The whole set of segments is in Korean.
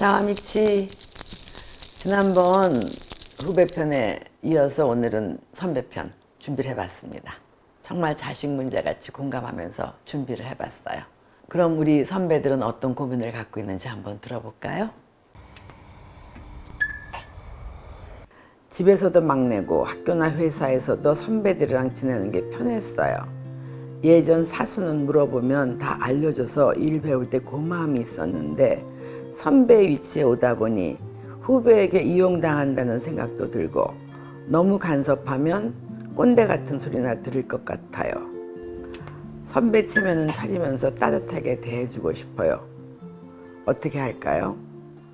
자미치 지난번 후배편에 이어서 오늘은 선배편 준비를 해봤습니다. 정말 자식 문제같이 공감하면서 준비를 해봤어요. 그럼 우리 선배들은 어떤 고민을 갖고 있는지 한번 들어볼까요? 집에서도 막내고 학교나 회사에서도 선배들이랑 지내는 게 편했어요. 예전 사수는 물어보면 다 알려줘서 일 배울 때 고마움이 있었는데 선배 위치에 오다 보니 후배에게 이용당한다는 생각도 들고 너무 간섭하면 꼰대 같은 소리나 들을 것 같아요. 선배 체면은 차리면서 따뜻하게 대해주고 싶어요. 어떻게 할까요?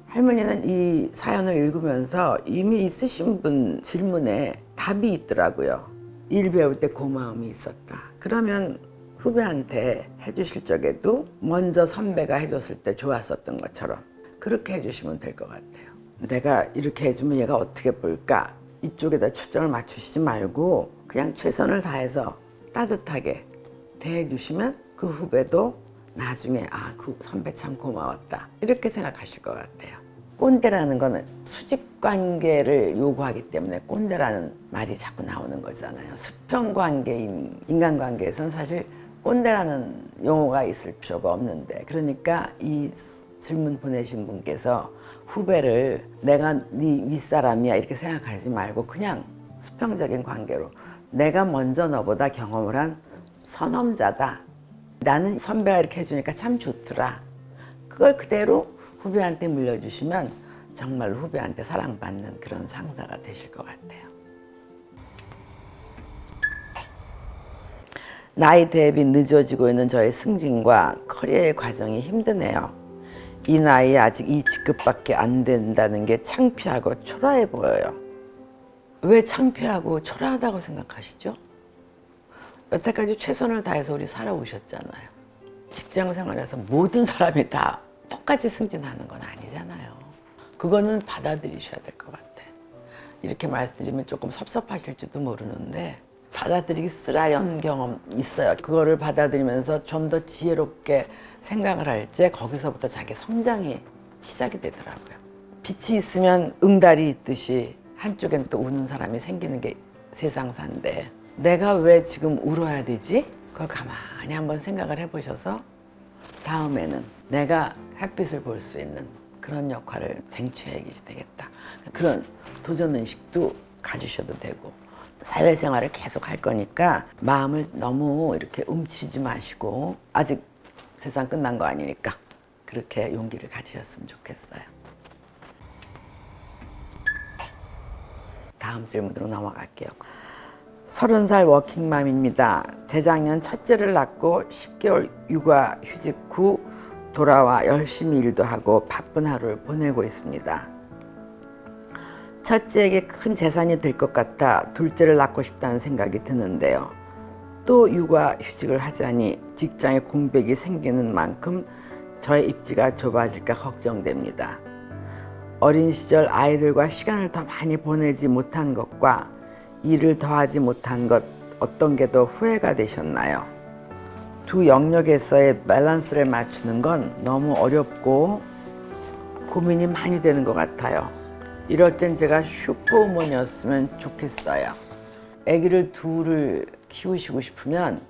할머니는 이 사연을 읽으면서 이미 있으신 분 질문에 답이 있더라고요. 일 배울 때 고마움이 있었다. 그러면 후배한테 해주실 적에도 먼저 선배가 해줬을 때 좋았었던 것처럼 그렇게 해주시면 될 것 같아요. 내가 이렇게 해주면 얘가 어떻게 볼까? 이쪽에다 초점을 맞추시지 말고 그냥 최선을 다해서 따뜻하게 대해주시면 그 후배도 나중에 그 선배 참 고마웠다 이렇게 생각하실 것 같아요. 꼰대라는 거는 수직관계를 요구하기 때문에 꼰대라는 말이 자꾸 나오는 거잖아요. 수평관계인 인간관계에서는 사실 꼰대라는 용어가 있을 필요가 없는데, 그러니까 이 질문 보내신 분께서 후배를 내가 네 윗사람이야 이렇게 생각하지 말고 그냥 수평적인 관계로 내가 먼저 너보다 경험을 한 선험자다. 나는 선배가 이렇게 해주니까 참 좋더라. 그걸 그대로 후배한테 물려주시면 정말 후배한테 사랑받는 그런 상사가 되실 것 같아요. 나이 대비 늦어지고 있는 저의 승진과 커리어의 과정이 힘드네요. 이 나이에 아직 이 직급밖에 안 된다는 게 창피하고 초라해 보여요. 왜 창피하고 초라하다고 생각하시죠? 여태까지 최선을 다해서 우리 살아오셨잖아요. 직장 생활에서 모든 사람이 다 똑같이 승진하는 건 아니잖아요. 그거는 받아들이셔야 될 것 같아. 이렇게 말씀드리면 조금 섭섭하실지도 모르는데 받아들이기 쓰라연 경험 있어요. 그거를 받아들이면서 좀 더 지혜롭게 생각을 할 때 거기서부터 자기 성장이 시작이 되더라고요. 빛이 있으면 응달이 있듯이 한쪽엔 또 우는 사람이 생기는 게 세상사인데 내가 왜 지금 울어야 되지? 그걸 가만히 한번 생각을 해보셔서 다음에는 내가 햇빛을 볼 수 있는 그런 역할을 쟁취해야 되겠다. 그런 도전의식도 가지셔도 되고 사회생활을 계속 할 거니까 마음을 너무 이렇게 움츠리지 마시고 아직 세상 끝난 거 아니니까 그렇게 용기를 가지셨으면 좋겠어요. 다음 질문으로 넘어갈게요. 30살 워킹맘입니다. 재작년 첫째를 낳고 10개월 육아 휴직 후 돌아와 열심히 일도 하고 바쁜 하루를 보내고 있습니다. 첫째에게 큰 재산이 될 것 같아 둘째를 낳고 싶다는 생각이 드는데요. 또 육아 휴직을 하자니 직장에 공백이 생기는 만큼 저의 입지가 좁아질까 걱정됩니다. 어린 시절 아이들과 시간을 더 많이 보내지 못한 것과 일을 더하지 못한 것 어떤 게 더 후회가 되셨나요? 두 영역에서의 밸런스를 맞추는 건 너무 어렵고 고민이 많이 되는 것 같아요. 이럴 땐 제가 슈퍼우먼이었으면 좋겠어요. 아기를 둘을 키우시고 싶으면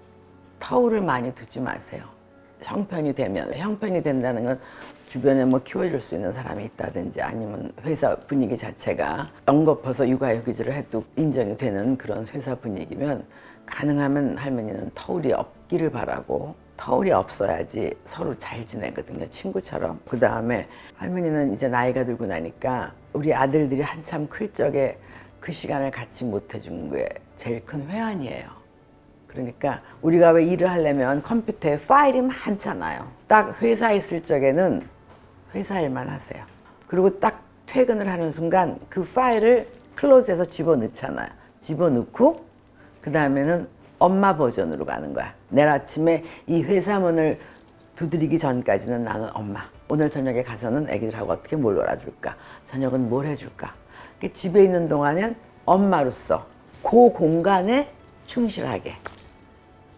터울을 많이 두지 마세요. 형편이 된다는 건 주변에 뭐 키워줄 수 있는 사람이 있다든지 아니면 회사 분위기 자체가 엉겁어서 육아휴직을 해도 인정이 되는 그런 회사 분위기면 가능하면 할머니는 터울이 없기를 바라고, 터울이 없어야지 서로 잘 지내거든요, 친구처럼. 그 다음에 할머니는 이제 나이가 들고 나니까 우리 아들들이 한참 클 적에 그 시간을 같이 못 해준 게 제일 큰 회한이에요. 그러니까 우리가 왜 일을 하려면 컴퓨터에 파일이 많잖아요. 딱 회사에 있을 적에는 회사 일만 하세요. 그리고 딱 퇴근을 하는 순간 그 파일을 클로즈해서 집어넣잖아요. 집어넣고 그 다음에는 엄마 버전으로 가는 거야. 내일 아침에 이 회사 문을 두드리기 전까지는 나는 엄마. 오늘 저녁에 가서는 애기들하고 어떻게 뭘 놀아줄까? 저녁은 뭘 해줄까? 집에 있는 동안엔 엄마로서 그 공간에 충실하게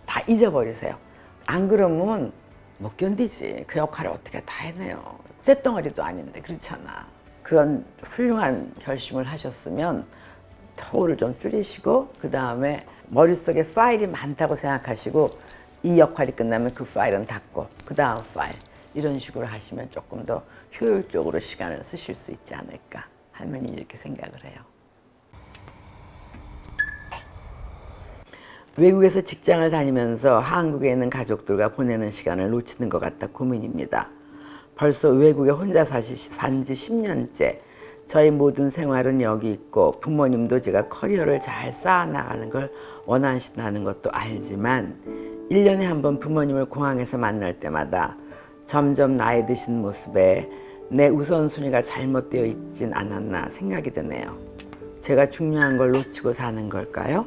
다 잊어버리세요. 안 그러면 못 견디지. 그 역할을 어떻게 다 해내요. 쇳덩어리도 아닌데 그렇잖아. 그런 훌륭한 결심을 하셨으면 토를 좀 줄이시고 그 다음에 머릿속에 파일이 많다고 생각하시고 이 역할이 끝나면 그 파일은 닫고 그 다음 파일 이런 식으로 하시면 조금 더 효율적으로 시간을 쓰실 수 있지 않을까. 할머니 이렇게 생각을 해요. 외국에서 직장을 다니면서 한국에 있는 가족들과 보내는 시간을 놓치는 것 같아 고민입니다. 벌써 외국에 혼자 산지 10년째. 저희 모든 생활은 여기 있고 부모님도 제가 커리어를 잘 쌓아나가는 걸 원하신다는 것도 알지만 1년에 한 번 부모님을 공항에서 만날 때마다 점점 나이 드신 모습에 내 우선순위가 잘못되어 있진 않았나 생각이 드네요. 제가 중요한 걸 놓치고 사는 걸까요?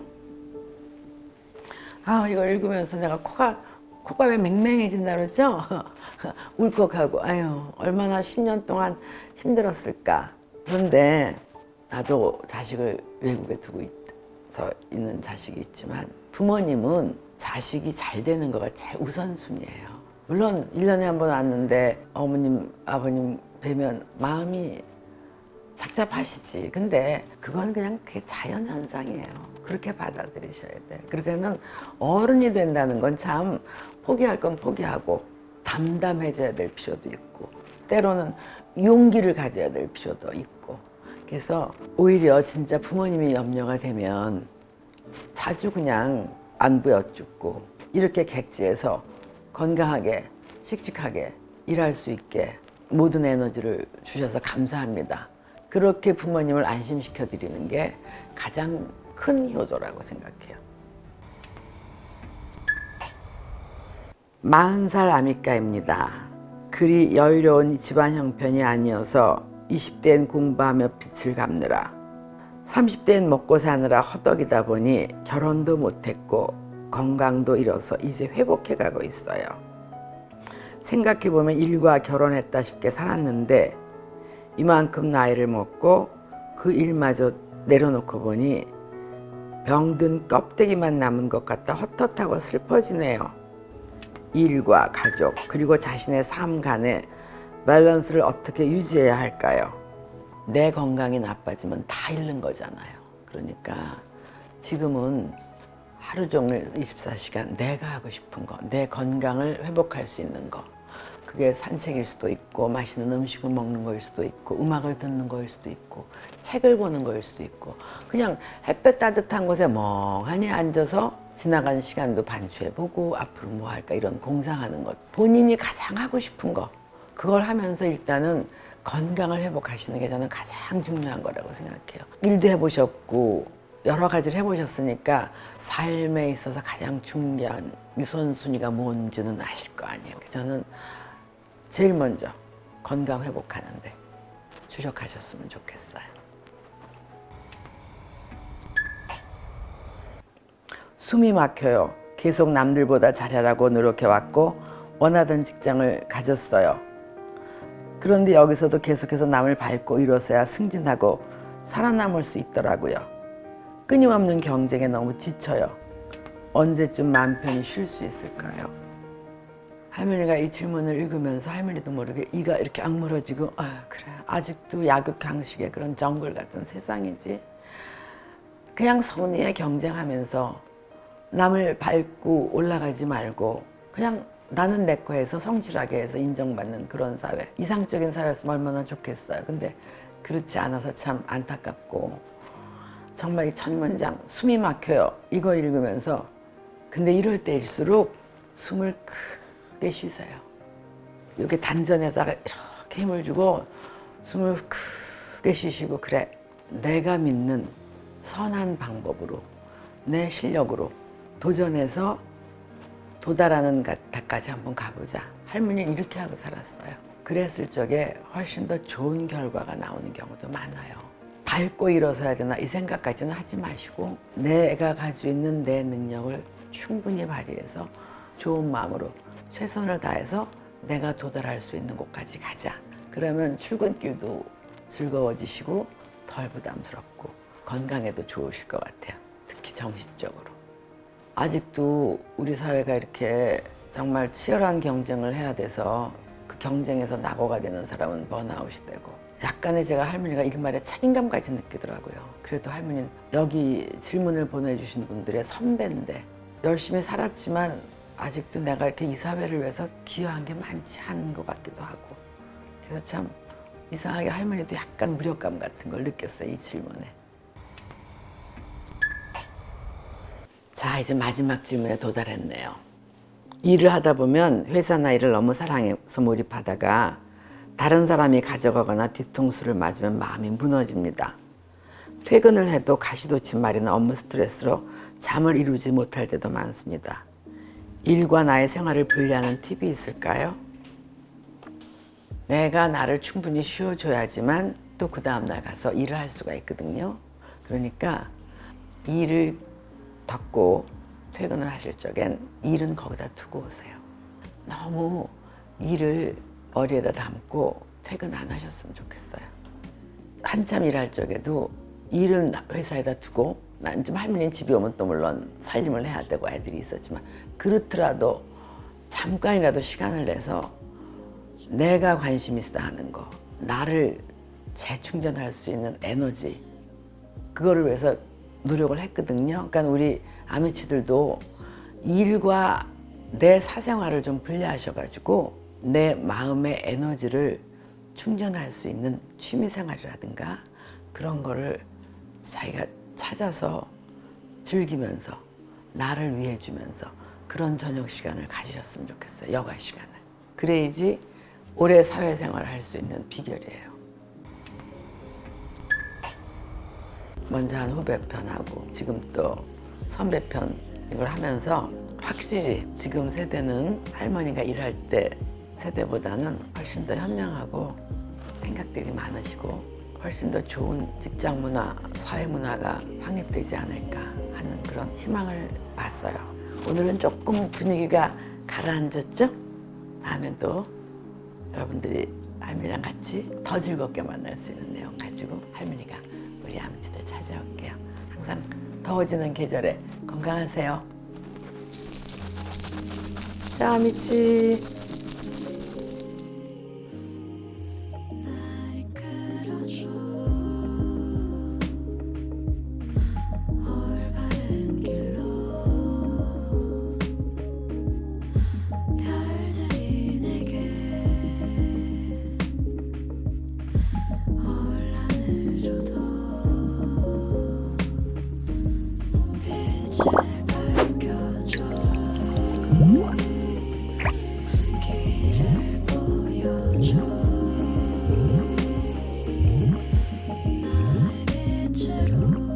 이거 읽으면서 내가 코가 왜 맹맹해진다 그러죠? 울컥하고 아유 얼마나 10년 동안 힘들었을까. 그런데 나도 자식을 외국에 두고 있는 자식이 있지만 부모님은 자식이 잘 되는 거가 제일 우선순위예요. 물론 1년에 한 번 왔는데 어머님 아버님 뵈면 마음이 착잡하시지. 근데 그건 그냥 그게 자연현상이에요. 그렇게 받아들이셔야 돼. 그러니까는 어른이 된다는 건 참 포기할 건 포기하고 담담해져야 될 필요도 있고 때로는 용기를 가져야 될 필요도 있고 그래서 오히려 진짜 부모님이 염려가 되면 자주 그냥 안부 여쭙고 이렇게 객지에서 건강하게 씩씩하게 일할 수 있게 모든 에너지를 주셔서 감사합니다. 그렇게 부모님을 안심시켜 드리는 게 가장 큰 효도라고 생각해요. 40살 아미카입니다. 그리 여유로운 집안 형편이 아니어서 20대엔 공부하며 빚을 갚느라 30대엔 먹고 사느라 허덕이다 보니 결혼도 못했고 건강도 잃어서 이제 회복해 가고 있어요. 생각해보면 일과 결혼했다 싶게 살았는데 이만큼 나이를 먹고 그 일마저 내려놓고 보니 병든 껍데기만 남은 것 같아 헛헛하고 슬퍼지네요. 일과 가족 그리고 자신의 삶 간의 밸런스를 어떻게 유지해야 할까요? 내 건강이 나빠지면 다 잃는 거잖아요. 그러니까 지금은 하루 종일 24시간 내가 하고 싶은 거, 내 건강을 회복할 수 있는 거 그게 산책일 수도 있고 맛있는 음식을 먹는 거일 수도 있고 음악을 듣는 거일 수도 있고 책을 보는 거일 수도 있고 그냥 햇볕 따뜻한 곳에 멍하니 앉아서 지나간 시간도 반추해보고 앞으로 뭐 할까 이런 공상하는 것 본인이 가장 하고 싶은 거 그걸 하면서 일단은 건강을 회복하시는 게 저는 가장 중요한 거라고 생각해요. 일도 해보셨고 여러 가지를 해보셨으니까 삶에 있어서 가장 중요한 우선순위가 뭔지는 아실 거 아니에요. 저는 제일 먼저 건강 회복하는데 주력하셨으면 좋겠어요. 숨이 막혀요. 계속 남들보다 잘하라고 노력해왔고 원하던 직장을 가졌어요. 그런데 여기서도 계속해서 남을 밟고 일어서야 승진하고 살아남을 수 있더라고요. 끊임없는 경쟁에 너무 지쳐요. 언제쯤 마음 편히 쉴 수 있을까요? 할머니가 이 질문을 읽으면서 할머니도 모르게 이가 이렇게 악물어지고 그래 아직도 약육강식의 그런 정글 같은 세상이지. 그냥 성리에 경쟁하면서 남을 밟고 올라가지 말고 그냥 나는 내 거에서 성실하게 해서 인정받는 그런 사회 이상적인 사회였으면 얼마나 좋겠어요. 근데 그렇지 않아서 참 안타깝고 정말 이 첫 문장 숨이 막혀요. 이거 읽으면서 근데 이럴 때일수록 숨을 크게 쉬세요. 이렇게 단전에다가 이렇게 힘을 주고 숨을 크게 쉬시고 그래 내가 믿는 선한 방법으로 내 실력으로 도전해서 도달하는 데까지 한번 가보자. 할머니는 이렇게 하고 살았어요. 그랬을 적에 훨씬 더 좋은 결과가 나오는 경우도 많아요. 밟고 일어서야 되나 이 생각까지는 하지 마시고 내가 가지고 있는 내 능력을 충분히 발휘해서 좋은 마음으로 최선을 다해서 내가 도달할 수 있는 곳까지 가자. 그러면 출근길도 즐거워지시고 덜 부담스럽고 건강에도 좋으실 것 같아요. 특히 정신적으로. 아직도 우리 사회가 이렇게 정말 치열한 경쟁을 해야 돼서 그 경쟁에서 낙오가 되는 사람은 번아웃이 되고 약간의 제가 할머니가 이 말에 책임감까지 느끼더라고요. 그래도 할머니는 여기 질문을 보내주신 분들의 선배인데 열심히 살았지만 아직도 내가 이렇게 이 사회를 위해서 기여한 게 많지 않은 것 같기도 하고 그래서 참 이상하게 할머니도 약간 무력감 같은 걸 느꼈어요. 이 질문에. 자, 이제 마지막 질문에 도달했네요. 일을 하다 보면 회사나 일을 너무 사랑해서 몰입하다가 다른 사람이 가져가거나 뒤통수를 맞으면 마음이 무너집니다. 퇴근을 해도 가시돋침말이나 업무 스트레스로 잠을 이루지 못할 때도 많습니다. 일과 나의 생활을 분리하는 팁이 있을까요? 내가 나를 충분히 쉬어줘야지만 또 그 다음날 가서 일을 할 수가 있거든요. 그러니까 일을 덮고 퇴근을 하실 적엔 일은 거기다 두고 오세요. 너무 일을 머리에다 담고 퇴근 안 하셨으면 좋겠어요. 한참 일할 적에도 일은 회사에다 두고 난 좀 할머니는 집에 오면 또 물론 살림을 해야 되고 애들이 있었지만 그렇더라도 잠깐이라도 시간을 내서 내가 관심 있어 하는 거, 나를 재충전할 수 있는 에너지 그거를 위해서 노력을 했거든요. 그러니까 우리 아미치들도 일과 내 사생활을 좀 분리하셔가지고 내 마음의 에너지를 충전할 수 있는 취미생활이라든가 그런 거를 자기가 찾아서 즐기면서 나를 위해 주면서 그런 저녁 시간을 가지셨으면 좋겠어요. 여가 시간을. 그래야지 오래 사회생활을 할 수 있는 비결이에요. 먼저 한 후배 편하고 지금 또 선배 편 이걸 하면서 확실히 지금 세대는 할머니가 일할 때 세대보다는 훨씬 더 현명하고 생각들이 많으시고 훨씬 더 좋은 직장 문화, 사회 문화가 확립되지 않을까 하는 그런 희망을 봤어요. 오늘은 조금 분위기가 가라앉았죠? 다음엔 또 여러분들이 할머니랑 같이 더 즐겁게 만날 수 있는 내용 가지고 할머니가 우리 아미치들 찾아올게요. 항상 더워지는 계절에 건강하세요. 자, 아미치. 길을 보여줘 나의 빛으로